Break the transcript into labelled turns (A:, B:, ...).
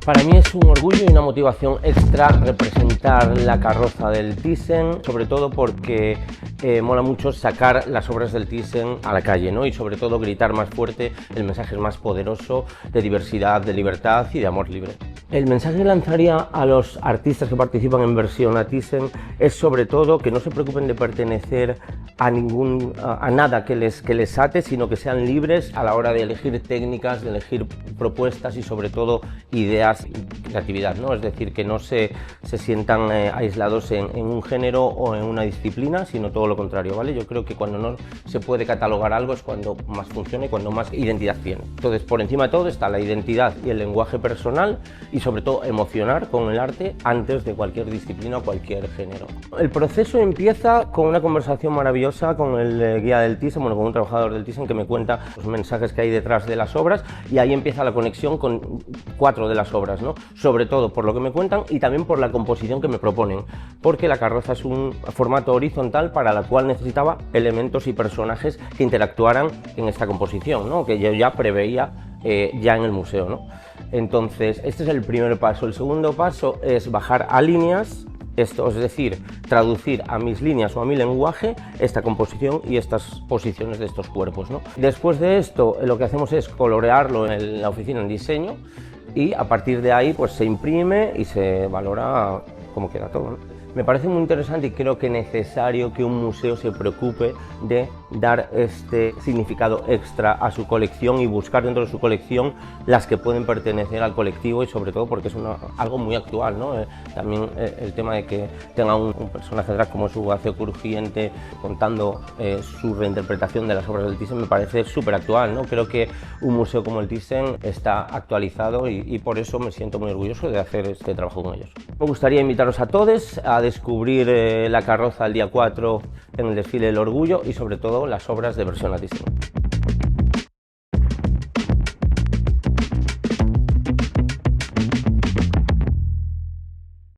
A: Para mí es un orgullo y una motivación extra representar la carroza del Thyssen, sobre todo porque mola mucho sacar las obras del Thyssen a la calle, ¿no? Y sobre todo gritar más fuerte el mensaje más poderoso de diversidad, de libertad y de amor libre. El mensaje que lanzaría a los artistas que participan en versión a Thyssen es sobre todo que no se preocupen de pertenecer a nada que les ate, sino que sean libres a la hora de elegir técnicas, de elegir propuestas y sobre todo ideas y creatividad, ¿no? Es decir, que no se sientan aislados en un género o en una disciplina, sino todo lo contrario, ¿vale? Yo creo que cuando no se puede catalogar algo es cuando más funciona y cuando más identidad tiene. Entonces, por encima de todo está la identidad y el lenguaje personal y sobre todo emocionar con el arte antes de cualquier disciplina o cualquier género. El proceso empieza con una conversación maravillosa con el guía del Thyssen, bueno, con un trabajador del Thyssen que me cuenta los mensajes que hay detrás de las obras, y ahí empieza la conexión con 4 de las obras, ¿no? Sobre todo por lo que me cuentan y también por la composición que me proponen, porque la carroza es un formato horizontal para la cual necesitaba elementos y personajes que interactuaran en esta composición, ¿no? Que yo ya preveía ya en el museo, ¿no? Entonces, este es el primer paso. El segundo paso es bajar a líneas, esto es decir, traducir a mis líneas o a mi lenguaje esta composición y estas posiciones de estos cuerpos, ¿no? Después de esto, lo que hacemos es colorearlo en la oficina en diseño y a partir de ahí pues se imprime y se valora cómo queda todo, ¿no? Me parece muy interesante y creo que necesario que un museo se preocupe de dar este significado extra a su colección y buscar dentro de su colección las que pueden pertenecer al colectivo y sobre todo porque es algo muy actual, ¿no? También el tema de que tenga un personaje detrás como su Aceo Crujiente contando su reinterpretación de las obras del Thyssen me parece súper actual, ¿no? Creo que un museo como el Thyssen está actualizado y por eso me siento muy orgulloso de hacer este trabajo con ellos. Me gustaría invitaros a todos a descubrir la carroza el día 4 en el desfile del orgullo y sobre todo las obras de versión a Thyssen.